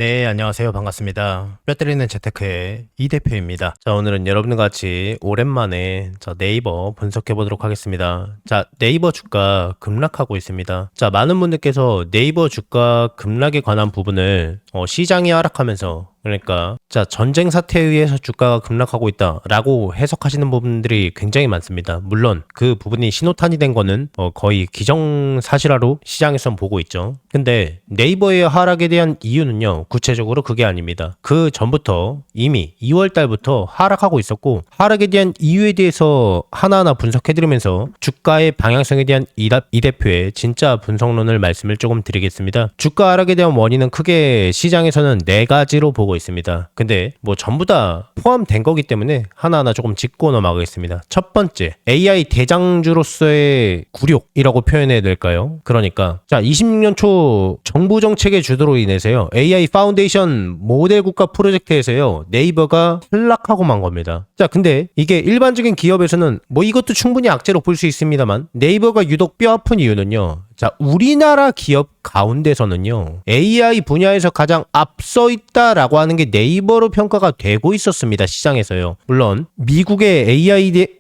네, 안녕하세요. 반갑습니다. 뼈 때리는 재테크의 이 대표입니다. 자, 오늘은 여러분과 같이 오랜만에 네이버 분석해 보도록 하겠습니다. 자, 네이버 주가 급락하고 있습니다. 자, 많은 분들께서 네이버 주가 급락에 관한 부분을 시장이 하락하면서, 그러니까 전쟁 사태에 의해서 주가가 급락하고 있다라고 해석하시는 부분들이 굉장히 많습니다. 물론 그 부분이 신호탄이 된 거는 거의 기정사실화로 시장에선 보고 있죠. 근데 네이버의 하락에 대한 이유는요, 구체적으로 그게 아닙니다. 그 전부터 이미 2월 달부터 하락하고 있었고, 하락에 대한 이유에 대해서 하나하나 분석해드리면서 주가의 방향성에 대한 이 대표의 진짜 분석론을 말씀을 조금 드리겠습니다. 주가 하락에 대한 원인은 크게 시장에서는 4가지로 보고 있습니다. 근데 전부 다 포함된 거기 때문에 하나하나 조금 짚고 넘어가겠습니다. 첫 번째, AI 대장주로서의 굴욕이라고 표현해야 될까요? 그러니까 26년 초 정부 정책의 주도로 인해서요, AI 파운데이션 모델 국가 프로젝트에서요, 네이버가 탈락하고 만 겁니다. 근데 이게 일반적인 기업에서는 이것도 충분히 악재로 볼 수 있습니다만, 네이버가 유독 뼈 아픈 이유는요, 우리나라 기업 가운데서는요, AI 분야에서 가장 앞서 있다라고 하는 게 네이버로 평가가 되고 있었습니다. 시장에서요. 물론 미국의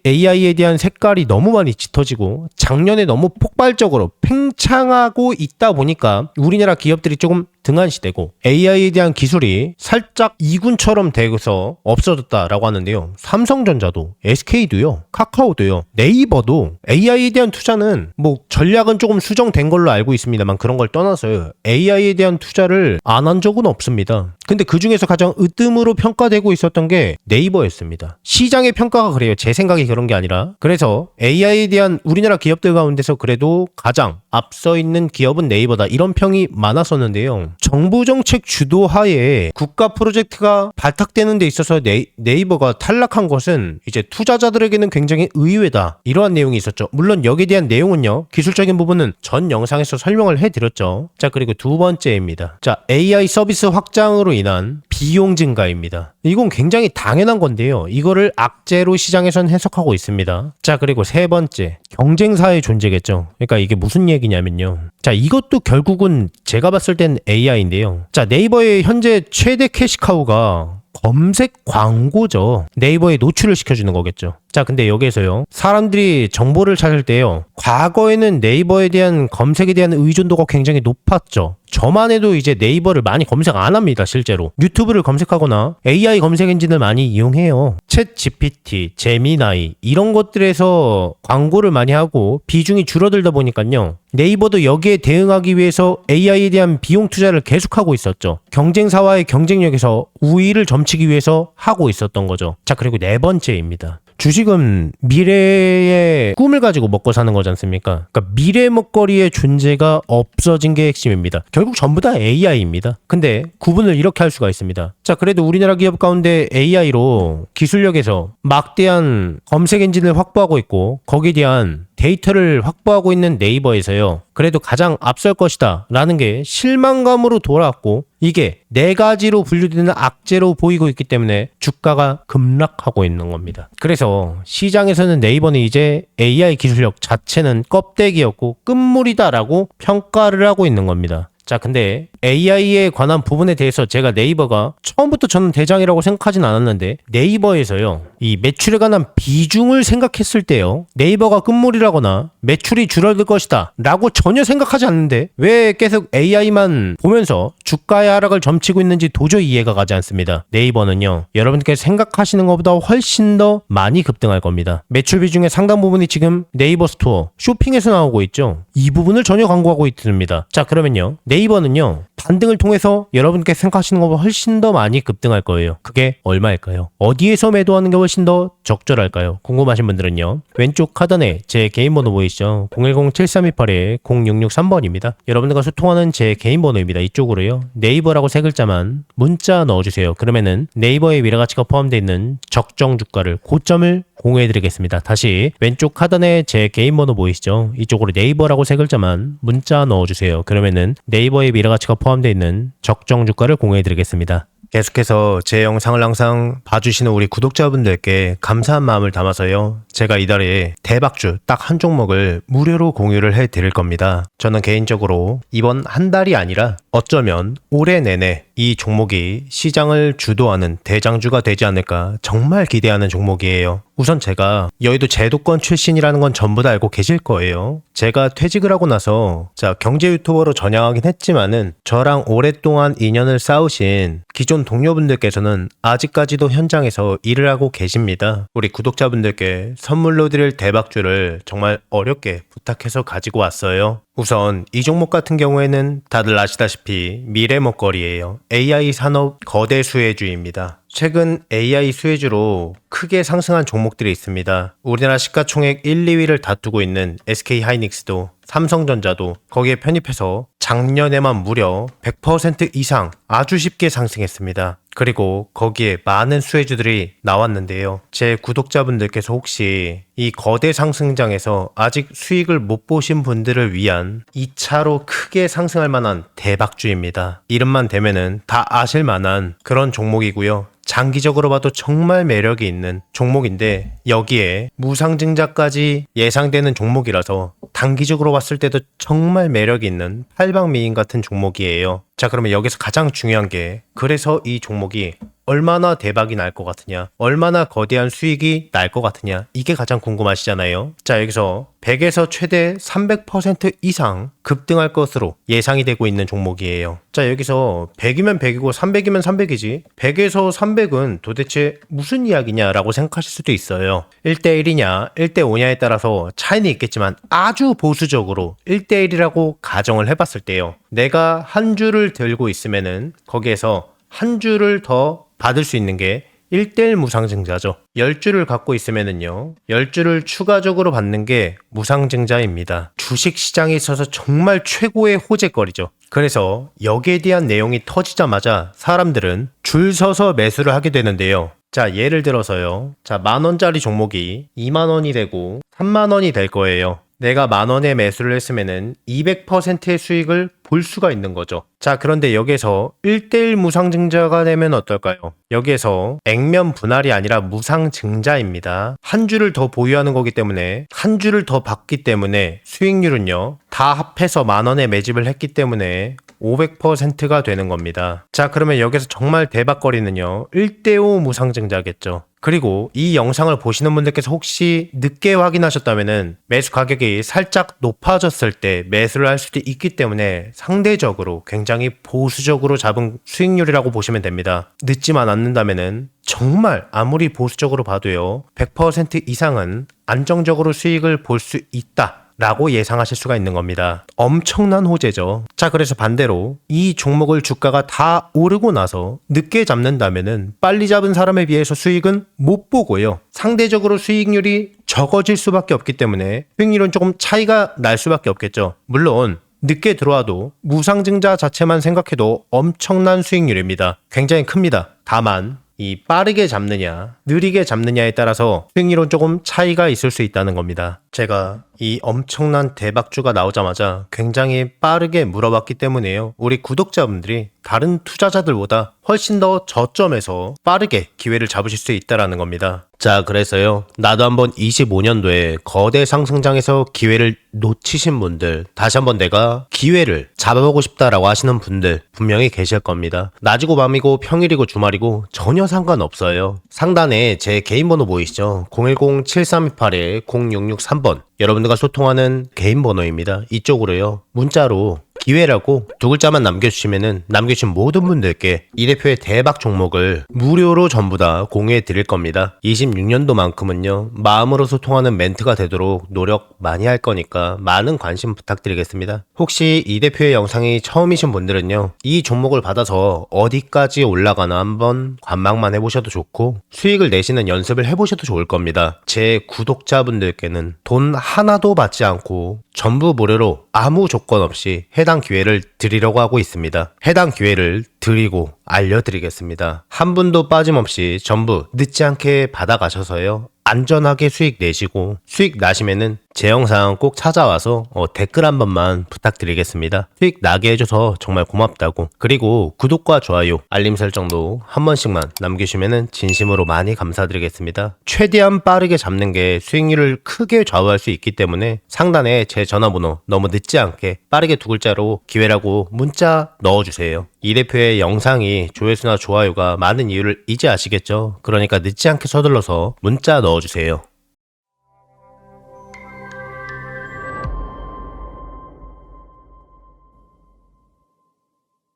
AI에 대한 색깔이 너무 많이 짙어지고 작년에 너무 폭발적으로 팽창하고 있다 보니까 우리나라 기업들이 조금 등한시되고 AI에 대한 기술이 살짝 이군처럼 되어서 없어졌다라고 하는데요. 삼성전자도, SK도요, 카카오도요, 네이버도 AI에 대한 투자는 전략은 조금 수정된 걸로 알고 있습니다만, 그런 걸 떠나서요, AI에 대한 투자를 안 한 적은 없습니다. 근데 그 중에서 가장 으뜸으로 평가되고 있었던 게 네이버였습니다. 시장의 평가가 그래요. 제 생각이 그런 게 아니라. 그래서 AI에 대한 우리나라 기업들 가운데서 그래도 가장 앞서 있는 기업은 네이버다, 이런 평이 많았었는데요. 정부 정책 주도하에 국가 프로젝트가 발탁되는 데 있어서 네이버가 탈락한 것은 이제 투자자들에게는 굉장히 의외다, 이러한 내용이 있었죠. 물론 여기에 대한 내용은요, 기술적인 부분은 전 영상에서 설명을 해드렸죠. 그리고 두 번째입니다. AI 서비스 확장으로 인한 비용 증가입니다. 이건 굉장히 당연한 건데요, 이거를 악재로 시장에선 해석하고 있습니다. 그리고 세 번째, 경쟁사의 존재겠죠. 그러니까 이게 무슨 얘기냐면요, 이것도 결국은 제가 봤을 땐 AI인데요. 네이버의 현재 최대 캐시카우가 검색 광고죠. 네이버에 노출을 시켜주는 거겠죠. 근데 여기에서요, 사람들이 정보를 찾을 때요, 과거에는 네이버에 대한 검색에 대한 의존도가 굉장히 높았죠. 저만 해도 이제 네이버를 많이 검색 안 합니다. 실제로 유튜브를 검색하거나 AI 검색 엔진을 많이 이용해요. 챗 GPT, 제미나이 이런 것들에서 광고를 많이 하고 비중이 줄어들다 보니까요, 네이버도 여기에 대응하기 위해서 AI에 대한 비용 투자를 계속하고 있었죠. 경쟁사와의 경쟁력에서 우위를 점치기 위해서 하고 있었던 거죠. 그리고 네 번째입니다. 주식은 미래의 꿈을 가지고 먹고 사는 거지 않습니까? 그러니까 미래 먹거리의 존재가 없어진 게 핵심입니다. 결국 전부 다 AI입니다. 근데 구분을 이렇게 할 수가 있습니다. 그래도 우리나라 기업 가운데 AI로 기술력에서 막대한 검색 엔진을 확보하고 있고, 거기에 대한 데이터를 확보하고 있는 네이버에서요, 그래도 가장 앞설 것이다 라는 게 실망감으로 돌아왔고, 이게 4가지로 분류되는 악재로 보이고 있기 때문에 주가가 급락하고 있는 겁니다. 그래서 시장에서는 네이버는 이제 AI 기술력 자체는 껍데기였고 끝물이다 라고 평가를 하고 있는 겁니다. 근데 AI에 관한 부분에 대해서 제가 네이버가 처음부터 저는 대장이라고 생각하진 않았는데, 네이버에서요, 이 매출에 관한 비중을 생각했을 때요, 네이버가 끝물이라거나 매출이 줄어들 것이다 라고 전혀 생각하지 않는데 왜 계속 AI만 보면서 주가의 하락을 점치고 있는지 도저히 이해가 가지 않습니다. 네이버는요, 여러분께서 생각하시는 것보다 훨씬 더 많이 급등할 겁니다. 매출 비중의 상당 부분이 지금 네이버 스토어, 쇼핑에서 나오고 있죠. 이 부분을 전혀 광고하고 있습니다. 그러면요, 네이버는요, 반등을 통해서 여러분께서 생각하시는 것보다 훨씬 더 많이 급등할 거예요. 그게 얼마일까요? 어디에서 매도하는 게 훨씬 더 적절할까요? 궁금하신 분들은요, 왼쪽 하단에 제 개인 번호 보이시죠? 010-7328-0663번입니다. 여러분들과 소통하는 제 개인 번호입니다. 이쪽으로요, 네이버라고 3글자만 문자 넣어주세요. 그러면은 네이버의 미래가치가 포함되어 있는 적정 주가를, 고점을 공유해드리겠습니다. 다시 왼쪽 하단에 제 개인 번호 보이시죠? 이쪽으로 네이버라고 3글자만 문자 넣어주세요. 그러면은 네이버의 미래가치가 포함되어 있는 적정 주가를 공유해드리겠습니다. 계속해서 제 영상을 항상 봐주시는 우리 구독자분들께 감사한 마음을 담아서요, 제가 이달에 대박주 딱 한 종목을 무료로 공유를 해드릴 겁니다. 저는 개인적으로 이번 한 달이 아니라 어쩌면 올해 내내 이 종목이 시장을 주도하는 대장주가 되지 않을까 정말 기대하는 종목이에요. 우선 제가 여의도 제도권 출신이라는 건 전부 다 알고 계실 거예요. 제가 퇴직을 하고 나서 경제 유튜버로 전향하긴 했지만은 저랑 오랫동안 인연을 쌓으신 기존 동료분들께서는 아직까지도 현장에서 일을 하고 계십니다. 우리 구독자분들께 선물로 드릴 대박주를 정말 어렵게 부탁해서 가지고 왔어요. 우선 이 종목 같은 경우에는 다들 아시다시피 미래 먹거리예요. AI 산업 거대 수혜주입니다. 최근 AI 수혜주로 크게 상승한 종목들이 있습니다. 우리나라 시가총액 1, 2위를 다투고 있는 SK하이닉스도 삼성전자도 거기에 편입해서 작년에만 무려 100% 이상 아주 쉽게 상승했습니다. 그리고 거기에 많은 수혜주들이 나왔는데요. 제 구독자분들께서 혹시 이 거대 상승장에서 아직 수익을 못 보신 분들을 위한 2차로 크게 상승할 만한 대박주입니다. 이름만 대면은 다 아실 만한 그런 종목이고요. 장기적으로 봐도 정말 매력이 있는 종목인데 여기에 무상증자까지 예상되는 종목이라서 단기적으로 봤을 때도 정말 매력이 있는 팔방미인 같은 종목이에요. 자, 그러면 여기서 가장 중요한 게 그래서 이 종목이 얼마나 대박이 날 것 같으냐, 얼마나 거대한 수익이 날 것 같으냐, 이게 가장 궁금하시잖아요. 자, 여기서 100에서 최대 300% 이상 급등할 것으로 예상이 되고 있는 종목이에요. 자, 여기서 100이면 100이고 300이면 300이지 100에서 300은 도대체 무슨 이야기냐라고 생각하실 수도 있어요. 1대1이냐 1대5냐에 따라서 차이는 있겠지만 아주 보수적으로 1대1이라고 가정을 해봤을 때요, 내가 한 주를 들고 있으면은 거기에서 한 주를 더 받을 수 있는 게 1대1 무상증자죠. 10주를 갖고 있으면은요, 10주를 추가적으로 받는 게 무상증자입니다. 주식시장에 있어서 정말 최고의 호재거리죠. 그래서 여기에 대한 내용이 터지자마자 사람들은 줄 서서 매수를 하게 되는데요. 자, 예를 들어서요. 자, 10,000원짜리 종목이 20,000원이 되고 30,000원이 될 거예요. 내가 10,000원에 매수를 했으면은 200%의 수익을 볼 수가 있는 거죠. 자, 그런데 여기에서 1대1 무상증자가 되면 어떨까요? 여기에서 액면 분할이 아니라 무상증자입니다. 한 주를 더 보유하는 거기 때문에 한 주를 더 받기 때문에 수익률은요, 다 합해서 10,000원에 매집을 했기 때문에 500%가 되는 겁니다. 자, 그러면 여기서 정말 대박거리는요, 1대5 무상증자겠죠. 그리고 이 영상을 보시는 분들께서 혹시 늦게 확인하셨다면은 매수 가격이 살짝 높아졌을 때 매수를 할 수도 있기 때문에 상대적으로 굉장히 보수적으로 잡은 수익률이라고 보시면 됩니다. 늦지만 않는다면은 정말 아무리 보수적으로 봐도요, 100% 이상은 안정적으로 수익을 볼 수 있다 라고 예상하실 수가 있는 겁니다. 엄청난 호재죠. 자, 그래서 반대로 이 종목을 주가가 다 오르고 나서 늦게 잡는다면은 빨리 잡은 사람에 비해서 수익은 못 보고요, 상대적으로 수익률이 적어질 수밖에 없기 때문에 수익률은 조금 차이가 날 수밖에 없겠죠. 물론 늦게 들어와도 무상증자 자체만 생각해도 엄청난 수익률입니다. 굉장히 큽니다. 다만 이 빠르게 잡느냐 느리게 잡느냐에 따라서 수익률은 조금 차이가 있을 수 있다는 겁니다. 제가 이 엄청난 대박주가 나오자마자 굉장히 빠르게 물어봤기 때문에요, 우리 구독자분들이 다른 투자자들보다 훨씬 더 저점에서 빠르게 기회를 잡으실 수 있다는 겁니다. 자, 그래서요, 나도 한번 25년도에 거대 상승장에서 기회를 놓치신 분들, 다시 한번 내가 기회를 잡아보고 싶다라고 하시는 분들 분명히 계실 겁니다. 낮이고 밤이고 평일이고 주말이고 전혀 상관없어요. 상단에 제 개인 번호 보이시죠? 010-7328-0663번 여러분들과 소통하는 개인 번호입니다. 이쪽으로요, 문자로 기회라고 두 글자만 남겨주시면은 남겨주신 모든 분들께 이 대표의 대박 종목을 무료로 전부 다 공유해 드릴 겁니다. 26년도만큼은요, 마음으로 소통하는 멘트가 되도록 노력 많이 할 거니까 많은 관심 부탁드리겠습니다. 혹시 이 대표의 영상이 처음이신 분들은요, 이 종목을 받아서 어디까지 올라가나 한번 관망만 해보셔도 좋고 수익을 내시는 연습을 해보셔도 좋을 겁니다. 제 구독자분들께는 돈 하나도 받지 않고 전부 무료로 아무 조건 없이 해당 기회를 드리려고 하고 있습니다. 해당 기회를 드리고 알려드리겠습니다. 한 분도 빠짐없이 전부 늦지 않게 받아가셔서요. 안전하게 수익 내시고 수익 나시면은 제 영상 꼭 찾아와서 댓글 한 번만 부탁드리겠습니다. 수익 나게 해줘서 정말 고맙다고. 그리고 구독과 좋아요, 알림 설정도 한 번씩만 남기시면은 진심으로 많이 감사드리겠습니다. 최대한 빠르게 잡는 게 수익률을 크게 좌우할 수 있기 때문에 상단에 제 전화번호 너무 늦지 않게 빠르게 두 글자로 기회라고 문자 넣어주세요. 이 대표의 영상이 조회수나 좋아요가 많은 이유를 이제 아시겠죠? 그러니까 늦지 않게 서둘러서 문자 넣어주세요.